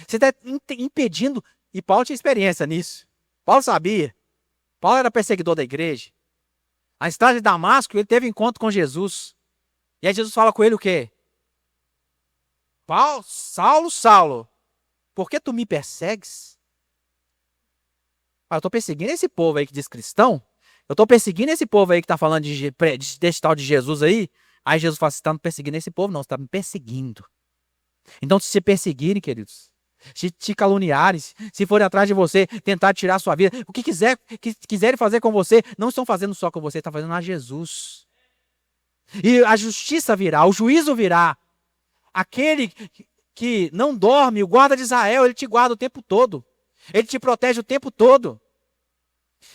Você está impedindo, e Paulo tinha experiência nisso. Paulo sabia. Paulo era perseguidor da igreja. Na estrada de Damasco, ele teve encontro com Jesus. E aí Jesus fala com ele o quê? Saulo, Saulo, por que tu me persegues? Eu estou perseguindo esse povo aí que diz cristão. Eu estou perseguindo esse povo aí que está falando desse tal de Jesus aí. Aí Jesus fala, você está me perseguindo esse povo? Não, você está me perseguindo. Então, se te perseguirem, queridos, se te caluniarem, se forem atrás de você, tentar tirar a sua vida, o que quiserem fazer com você, não estão fazendo só com você, estão fazendo a Jesus. E a justiça virá, o juízo virá. Aquele que não dorme, o guarda de Israel, ele te guarda o tempo todo. Ele te protege o tempo todo.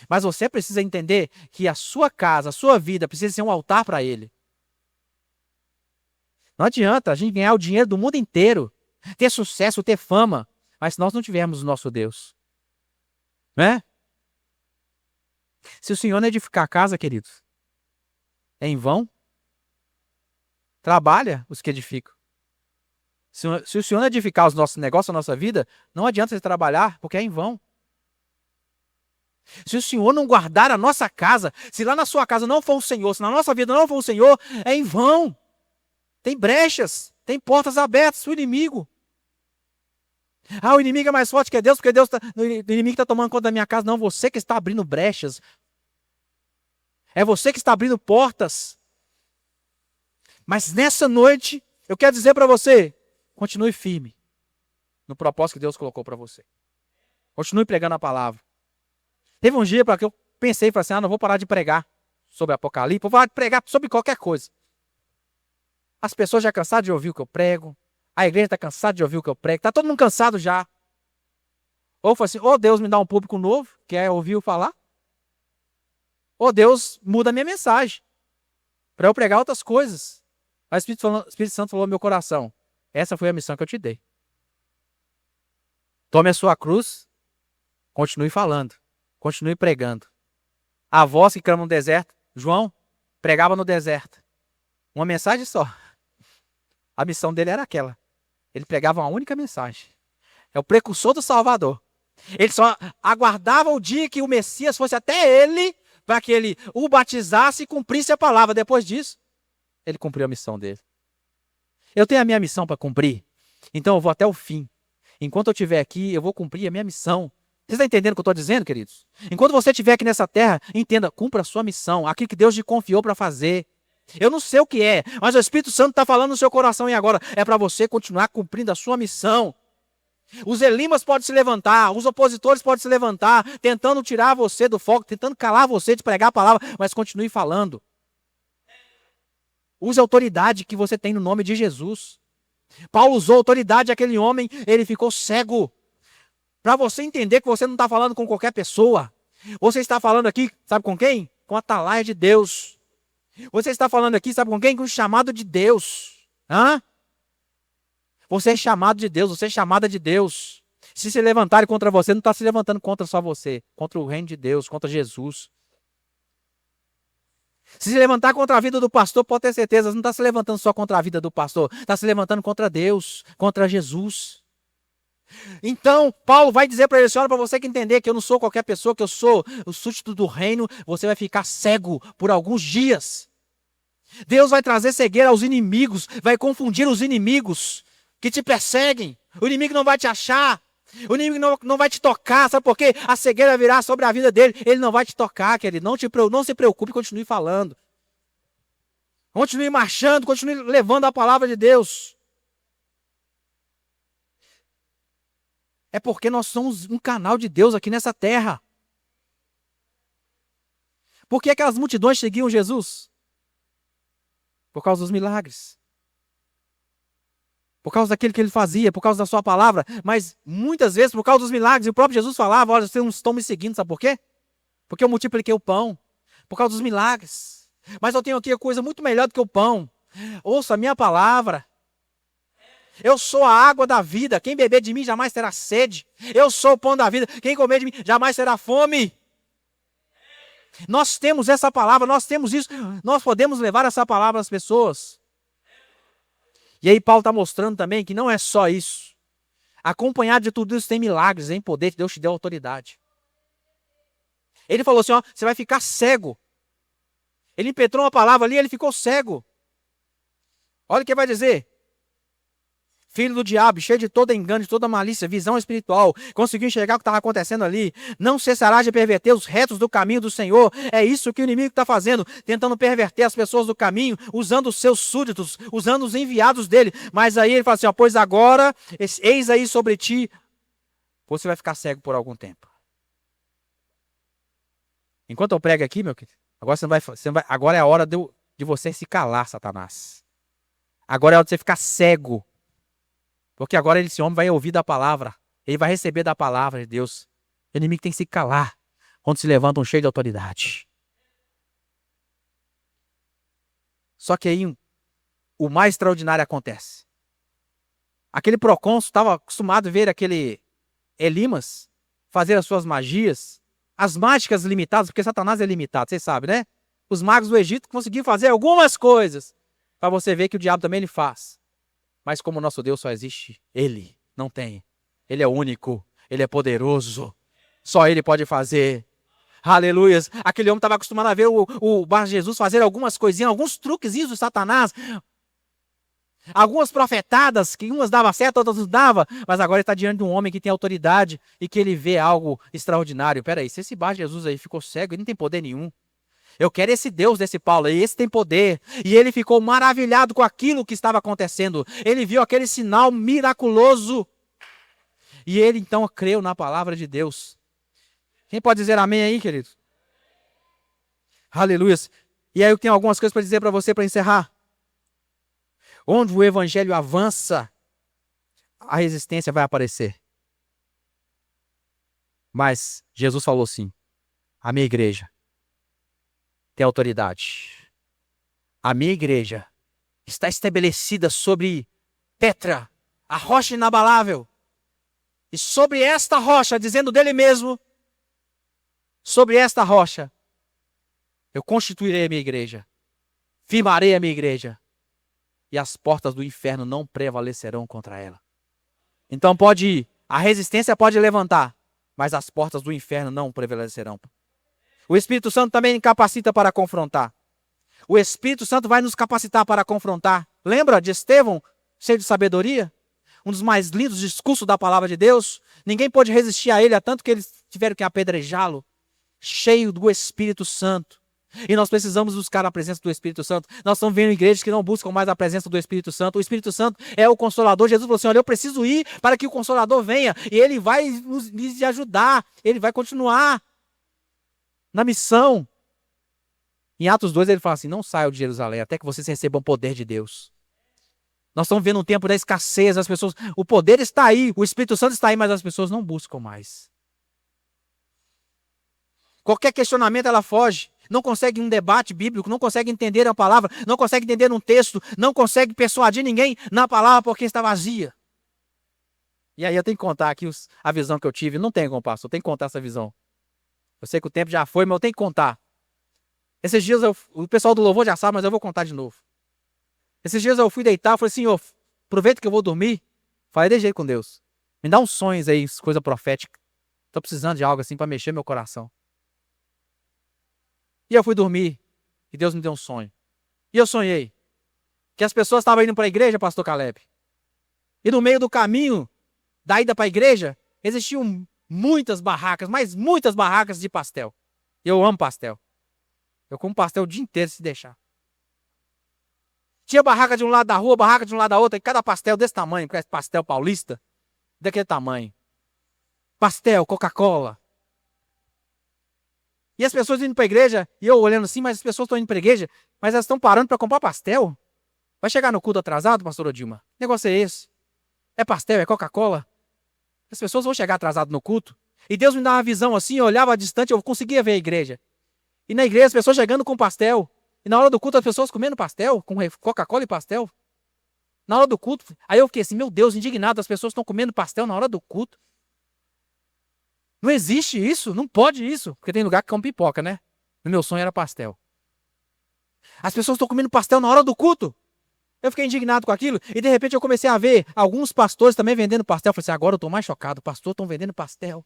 Mas você precisa entender que a sua casa, a sua vida, precisa ser um altar para ele. Não adianta a gente ganhar o dinheiro do mundo inteiro, ter sucesso, ter fama, mas se nós não tivermos o nosso Deus. Né? Se o Senhor não edificar a casa, queridos, é em vão. Trabalha os que edificam. Se o Senhor não edificar os nossos negócios, a nossa vida, não adianta você trabalhar, porque é em vão. Se o Senhor não guardar a nossa casa, se lá na sua casa não for o Senhor, se na nossa vida não for o Senhor, é em vão. Tem brechas, tem portas abertas, o inimigo. O inimigo é mais forte que Deus, porque o inimigo está tomando conta da minha casa. Não, você que está abrindo brechas. É você que está abrindo portas. Mas nessa noite, eu quero dizer para você, continue firme no propósito que Deus colocou para você. Continue pregando a palavra. Teve um dia para que eu pensei, falei assim, não vou parar de pregar sobre Apocalipse, vou parar de pregar sobre qualquer coisa. As pessoas já cansaram de ouvir o que eu prego, a igreja está cansada de ouvir o que eu prego, está todo mundo cansado já. Ou falei assim, ou Deus me dá um público novo, quer ouvir eu falar, ou Deus muda a minha mensagem, para eu pregar outras coisas. Aí o Espírito Santo falou no meu coração, essa foi a missão que eu te dei. Tome a sua cruz, continue falando, continue pregando. A voz que clama no deserto, João pregava no deserto. Uma mensagem só. A missão dele era aquela. Ele pregava uma única mensagem. É o precursor do Salvador. Ele só aguardava o dia que o Messias fosse até ele, para que ele o batizasse e cumprisse a palavra. Depois disso, ele cumpriu a missão dele. Eu tenho a minha missão para cumprir, então eu vou até o fim. Enquanto eu estiver aqui, eu vou cumprir a minha missão. Você está entendendo o que eu estou dizendo, queridos? Enquanto você estiver aqui nessa terra, entenda, cumpra a sua missão, aquilo que Deus te confiou para fazer. Eu não sei o que é, mas o Espírito Santo está falando no seu coração e agora é para você continuar cumprindo a sua missão. Os elimas podem se levantar, os opositores podem se levantar, tentando tirar você do foco, tentando calar você de pregar a palavra, mas continue falando. Use a autoridade que você tem no nome de Jesus. Paulo usou a autoridade daquele homem, ele ficou cego. Para você entender que você não está falando com qualquer pessoa. Você está falando aqui, sabe com quem? Com a atalaia de Deus. Você está falando aqui, sabe com quem? Com o chamado de Deus. Você é chamado de Deus, você é chamada de Deus. Se levantarem contra você, não está se levantando contra só você, contra o reino de Deus, contra Jesus. Se levantar contra a vida do pastor, pode ter certeza, não está se levantando só contra a vida do pastor, está se levantando contra Deus, contra Jesus. Então, Paulo vai dizer para ele, olha, para você que entender que eu não sou qualquer pessoa, que eu sou o súdito do reino, você vai ficar cego por alguns dias. Deus vai trazer cegueira aos inimigos, vai confundir os inimigos que te perseguem. O inimigo não vai te achar, o inimigo não vai te tocar, sabe por quê? A cegueira virá sobre a vida dele, ele não vai te tocar, querido. Não se preocupe, continue falando. Continue marchando, continue levando a palavra de Deus. É porque nós somos um canal de Deus aqui nessa terra. Por que aquelas multidões seguiam Jesus? Por causa dos milagres. Por causa daquilo que ele fazia, por causa da sua palavra. Mas muitas vezes por causa dos milagres. E o próprio Jesus falava, olha, vocês não estão me seguindo, sabe por quê? Porque eu multipliquei o pão. Por causa dos milagres. Mas eu tenho aqui a coisa muito melhor do que o pão. Ouça a minha palavra. Eu sou a água da vida. Quem beber de mim jamais terá sede. Eu sou o pão da vida. Quem comer de mim jamais terá fome. Nós temos essa palavra, nós temos isso. Nós podemos levar essa palavra às pessoas. E aí Paulo está mostrando também que não é só isso. Acompanhado de tudo isso tem milagres, tem poder, que Deus te deu autoridade. Ele falou assim, ó, você vai ficar cego. Ele impetrou uma palavra ali, ele ficou cego. Olha o que vai dizer. Filho do diabo, cheio de todo engano, de toda malícia, visão espiritual, conseguiu enxergar o que estava acontecendo ali. Não cessará de perverter os retos do caminho do Senhor. É isso que o inimigo está fazendo, tentando perverter as pessoas do caminho, usando os seus súditos, usando os enviados dele. Mas aí ele fala assim, ó, pois agora, eis aí sobre ti, você vai ficar cego por algum tempo. Enquanto eu prego aqui, meu querido, agora agora é a hora de você se calar, Satanás. Agora é a hora de você ficar cego. Porque agora esse homem vai ouvir da palavra. Ele vai receber da palavra de Deus. O inimigo tem que se calar quando se levanta um cheio de autoridade. Só que aí o mais extraordinário acontece. Aquele procônsul estava acostumado a ver aquele Elimas fazer as suas magias. As mágicas limitadas, porque Satanás é limitado, vocês sabem, né? Os magos do Egito conseguiram fazer algumas coisas. Para você ver que o diabo também ele faz. Mas como o nosso Deus só existe, Ele não tem. Ele é único, Ele é poderoso. Só Ele pode fazer. Aleluias. Aquele homem estava acostumado a ver o Bar Jesus fazer algumas coisinhas, alguns truquezinhos do Satanás. Algumas profetadas, que umas davam certo, outras não davam. Mas agora ele está diante de um homem que tem autoridade e que ele vê algo extraordinário. Peraí, se esse Bar Jesus aí ficou cego, ele não tem poder nenhum. Eu quero esse Deus desse Paulo aí, esse tem poder. E ele ficou maravilhado com aquilo que estava acontecendo. Ele viu aquele sinal miraculoso. E ele então creu na palavra de Deus. Quem pode dizer amém aí, querido? Aleluia. E aí eu tenho algumas coisas para dizer para você para encerrar. Onde o evangelho avança, a resistência vai aparecer. Mas Jesus falou assim, a minha igreja tem autoridade. A minha igreja está estabelecida sobre Petra, a rocha inabalável. E sobre esta rocha, dizendo dele mesmo, sobre esta rocha, eu constituirei a minha igreja, firmarei a minha igreja, e as portas do inferno não prevalecerão contra ela. Então a resistência pode levantar, mas as portas do inferno não prevalecerão. O Espírito Santo também capacita para confrontar. O Espírito Santo vai nos capacitar para confrontar. Lembra de Estevão, cheio de sabedoria? Um dos mais lindos discursos da palavra de Deus. Ninguém pôde resistir a ele, a tanto que eles tiveram que apedrejá-lo. Cheio do Espírito Santo. E nós precisamos buscar a presença do Espírito Santo. Nós estamos vendo igrejas que não buscam mais a presença do Espírito Santo. O Espírito Santo é o Consolador. Jesus falou assim, olha, eu preciso ir para que o Consolador venha. E ele vai nos ajudar. Ele vai continuar na missão. Em Atos 2 ele fala assim, não saiam de Jerusalém até que vocês recebam o poder de Deus. Nós estamos vendo um tempo da escassez, as pessoas, o poder está aí, o Espírito Santo está aí, mas as pessoas não buscam mais. Qualquer questionamento ela foge, não consegue um debate bíblico, não consegue entender a palavra, não consegue entender um texto, não consegue persuadir ninguém na palavra porque está vazia. E aí eu tenho que contar aqui a visão que eu tive, não tenho como pastor, eu tenho que contar essa visão. Eu sei que o tempo já foi, mas eu tenho que contar. Esses dias o pessoal do louvor já sabe, mas eu vou contar de novo. Esses dias eu fui deitar, falei assim, aproveita que eu vou dormir. Falei de jeito com Deus. Me dá uns sonhos aí, coisa profética. Tô precisando de algo assim para mexer meu coração. E eu fui dormir e Deus me deu um sonho. E eu sonhei que as pessoas estavam indo para a igreja, pastor Caleb. E no meio do caminho da ida para a igreja, existiam muitas barracas, mas muitas barracas de pastel. Eu amo pastel. Eu como pastel o dia inteiro se deixar. Tinha barraca de um lado da rua, barraca de um lado da outra, e cada pastel desse tamanho, pastel paulista, daquele tamanho. Pastel, Coca-Cola. E as pessoas indo para a igreja, e eu olhando assim, mas as pessoas estão indo para a igreja, mas elas estão parando para comprar pastel? Vai chegar no culto atrasado, pastor Odilma? Que negócio é esse? É pastel, é Coca-Cola? As pessoas vão chegar atrasado no culto. E Deus me dá uma visão assim, eu olhava distante, eu conseguia ver a igreja. E na igreja as pessoas chegando com pastel. E na hora do culto as pessoas comendo pastel, com Coca-Cola e pastel. Na hora do culto. Aí eu fiquei assim, meu Deus, indignado, as pessoas estão comendo pastel na hora do culto. Não existe isso, não pode isso. Porque tem lugar que come pipoca, né? No meu sonho era pastel. As pessoas estão comendo pastel na hora do culto. Eu fiquei indignado com aquilo. E de repente eu comecei a ver alguns pastores também vendendo pastel. Eu falei assim, agora eu estou mais chocado. Pastores estão vendendo pastel.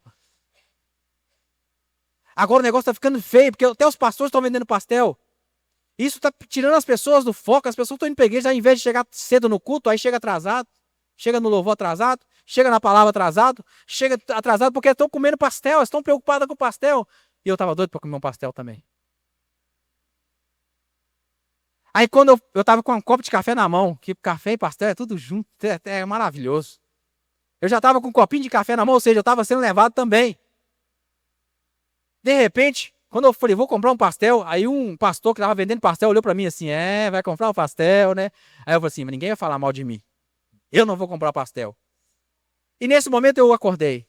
Agora o negócio está ficando feio, porque até os pastores estão vendendo pastel. Isso está tirando as pessoas do foco. As pessoas estão indo para a igreja, ao invés de chegar cedo no culto, aí chega atrasado. Chega no louvor atrasado. Chega na palavra atrasado. Chega atrasado porque estão comendo pastel. Estão preocupadas com o pastel. E eu estava doido para comer um pastel também. Aí quando eu estava com um copo de café na mão, que café e pastel é tudo junto, é maravilhoso. Eu já estava com um copinho de café na mão, ou seja, eu estava sendo levado também. De repente, quando eu falei, vou comprar um pastel, aí um pastor que estava vendendo pastel olhou para mim assim, vai comprar um pastel, né? Aí eu falei assim, mas ninguém vai falar mal de mim. Eu não vou comprar pastel. E nesse momento eu acordei.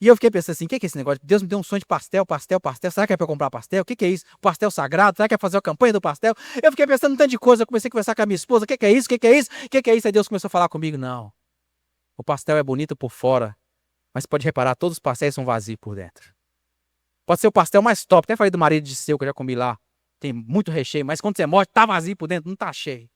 E eu fiquei pensando assim, o que é esse negócio? Deus me deu um sonho de pastel, pastel, pastel. Será que é para eu comprar pastel? O que é isso? Pastel sagrado? Será que é fazer a campanha do pastel? Eu fiquei pensando em um tanto de coisa. Eu comecei a conversar com a minha esposa. O que é isso? O que é isso? O que é isso? Aí Deus começou a falar comigo. Não. O pastel é bonito por fora. Mas pode reparar, todos os pastéis são vazios por dentro. Pode ser o pastel mais top. Até falei do marido de seu que eu já comi lá. Tem muito recheio. Mas quando você morde, tá vazio por dentro. Não tá cheio.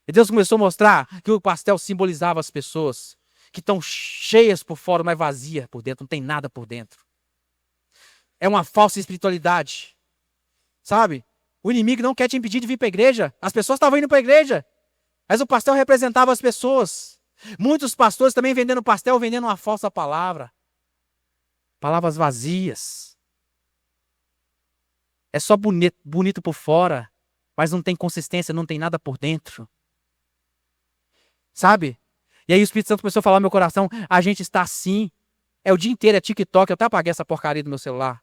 E Deus começou a mostrar que o pastel simbolizava as pessoas que estão cheias por fora, mas vazias por dentro, não tem nada por dentro. É uma falsa espiritualidade. Sabe? O inimigo não quer te impedir de vir para a igreja. As pessoas estavam indo para a igreja, mas o pastel representava as pessoas. Muitos pastores também vendendo pastel, vendendo uma falsa palavra. Palavras vazias. É só bonito por fora, mas não tem consistência, não tem nada por dentro. Sabe? E aí o Espírito Santo começou a falar no meu coração, a gente está assim, o dia inteiro é TikTok, eu até apaguei essa porcaria do meu celular,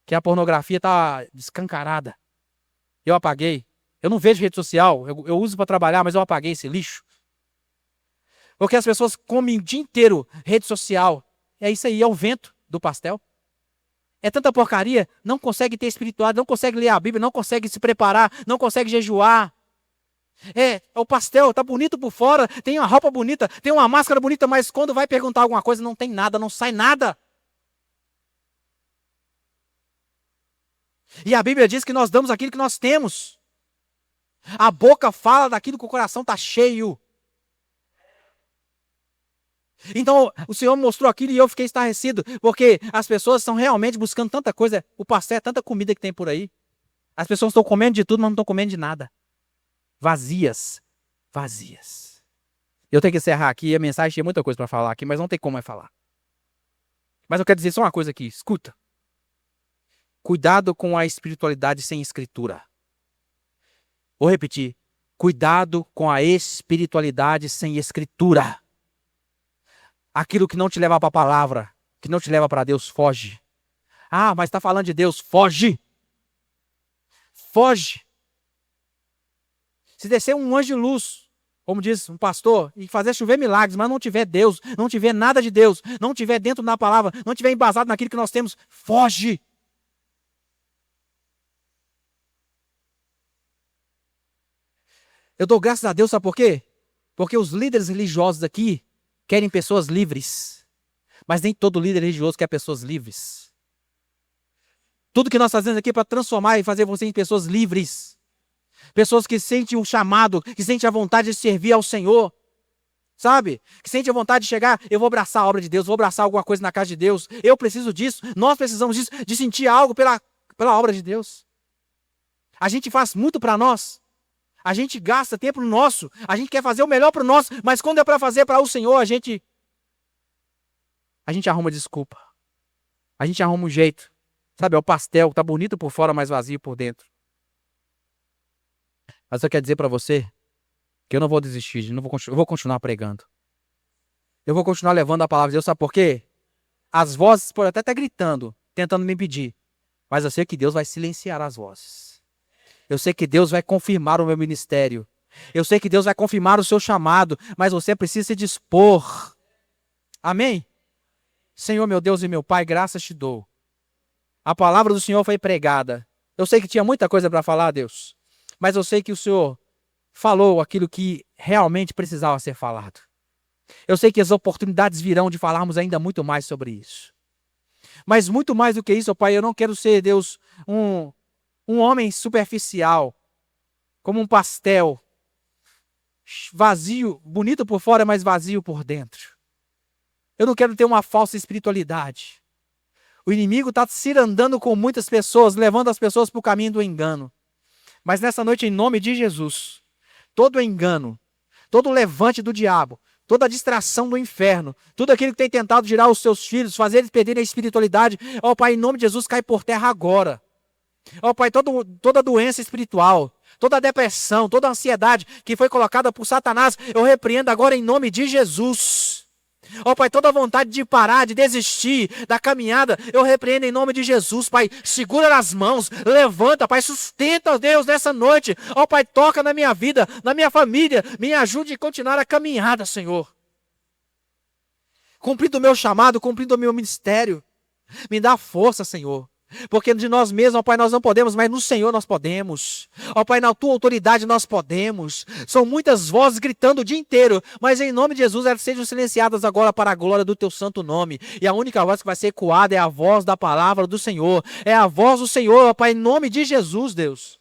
que a pornografia está escancarada. Eu apaguei. Eu não vejo rede social, eu uso para trabalhar, mas eu apaguei esse lixo. Porque as pessoas comem o dia inteiro rede social, é isso aí, é o vento do pastel. É tanta porcaria, não consegue ter espiritualidade, não consegue ler a Bíblia, não consegue se preparar, não consegue jejuar. O pastel, tá bonito por fora, tem uma roupa bonita, tem uma máscara bonita, mas quando vai perguntar alguma coisa, não tem nada, não sai nada. E a Bíblia diz que nós damos aquilo que nós temos. A boca fala daquilo que o coração está cheio. Então, o Senhor mostrou aquilo e eu fiquei estarrecido, porque as pessoas estão realmente buscando tanta coisa, o pastel é tanta comida que tem por aí. As pessoas estão comendo de tudo, mas não estão comendo de nada. Vazias. Eu tenho que encerrar aqui, a mensagem tinha muita coisa para falar aqui, mas não tem como mais falar. Mas eu quero dizer só uma coisa aqui, escuta. Cuidado com a espiritualidade sem escritura. Vou repetir. Cuidado com a espiritualidade sem escritura. Aquilo que não te leva para a palavra, que não te leva para Deus, foge. Ah, mas está falando de Deus, foge. Foge. Se descer um anjo de luz, como diz um pastor, e fazer chover milagres, mas não tiver Deus, não tiver nada de Deus, não tiver dentro da palavra, não tiver embasado naquilo que nós temos, foge. Eu dou graças a Deus, sabe por quê? Porque os líderes religiosos aqui querem pessoas livres. Mas nem todo líder religioso quer pessoas livres. Tudo que nós fazemos aqui é para transformar e fazer você em pessoas livres. Pessoas que sentem um chamado, que sentem a vontade de servir ao Senhor. Sabe? Que sentem a vontade de chegar, eu vou abraçar a obra de Deus, vou abraçar alguma coisa na casa de Deus. Eu preciso disso, nós precisamos disso, de sentir algo pela obra de Deus. A gente faz muito para nós. A gente gasta tempo nosso. A gente quer fazer o melhor para nós. Mas quando é para fazer para o Senhor, a gente arruma desculpa. A gente arruma um jeito. Sabe, é o pastel que tá bonito por fora, mas vazio por dentro. Mas eu quero dizer para você que eu não vou desistir. Eu vou continuar pregando. Eu vou continuar levando a palavra de Deus. Sabe por quê? As vozes podem até estar gritando, tentando me impedir. Mas eu sei que Deus vai silenciar as vozes. Eu sei que Deus vai confirmar o meu ministério. Eu sei que Deus vai confirmar o seu chamado. Mas você precisa se dispor. Amém? Senhor, meu Deus e meu Pai, graças te dou. A palavra do Senhor foi pregada. Eu sei que tinha muita coisa para falar, Deus. Mas eu sei que o Senhor falou aquilo que realmente precisava ser falado. Eu sei que as oportunidades virão de falarmos ainda muito mais sobre isso. Mas muito mais do que isso, ó Pai, eu não quero ser, Deus, um homem superficial, como um pastel, vazio, bonito por fora, mas vazio por dentro. Eu não quero ter uma falsa espiritualidade. O inimigo está cirandando com muitas pessoas, levando as pessoas para o caminho do engano. Mas nessa noite, em nome de Jesus, todo engano, todo levante do diabo, toda a distração do inferno, tudo aquilo que tem tentado tirar os seus filhos, fazer eles perderem a espiritualidade, ó Pai, em nome de Jesus, cai por terra agora. Ó Pai, toda doença espiritual, toda depressão, toda ansiedade que foi colocada por Satanás, eu repreendo agora em nome de Jesus. Ó Pai, toda vontade de parar, de desistir da caminhada, eu repreendo em nome de Jesus, Pai. Segura nas mãos, levanta, Pai, sustenta, Deus, nessa noite. Ó Pai, toca na minha vida, na minha família, me ajude a continuar a caminhada, Senhor. Cumprindo o meu chamado, cumprindo o meu ministério. Me dá força, Senhor. Porque de nós mesmos, ó Pai, nós não podemos, mas no Senhor nós podemos. Ó Pai, na Tua autoridade nós podemos. São muitas vozes gritando o dia inteiro, mas em nome de Jesus elas sejam silenciadas agora para a glória do Teu santo nome. E a única voz que vai ser ecoada é a voz da palavra do Senhor. É a voz do Senhor, ó Pai, em nome de Jesus, Deus.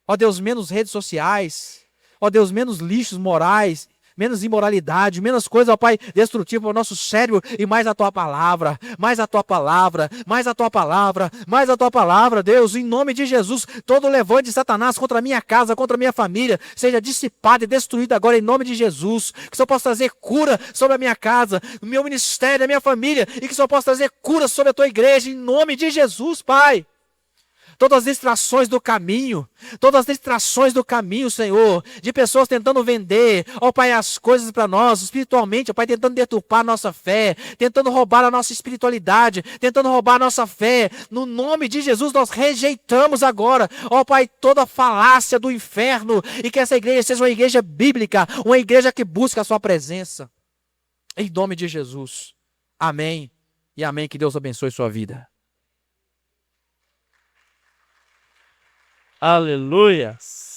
Ó Deus, menos redes sociais. Ó Deus, menos lixos morais. Menos imoralidade, menos coisa, ó Pai, destrutiva para o nosso cérebro e mais a Tua palavra, mais a Tua palavra, mais a Tua palavra, mais a Tua palavra, Deus, em nome de Jesus, todo levante de Satanás contra a minha casa, contra a minha família, seja dissipado e destruído agora em nome de Jesus, que só possa trazer cura sobre a minha casa, o meu ministério, a minha família, e que só possa trazer cura sobre a Tua igreja, em nome de Jesus, Pai. Todas as distrações do caminho, Senhor, de pessoas tentando vender, ó Pai, as coisas para nós, espiritualmente, ó Pai, tentando deturpar a nossa fé, tentando roubar a nossa espiritualidade, tentando roubar a nossa fé, no nome de Jesus nós rejeitamos agora, ó Pai, toda falácia do inferno, e que essa igreja seja uma igreja bíblica, uma igreja que busca a Sua presença, em nome de Jesus, amém, e amém, que Deus abençoe sua vida. Aleluias.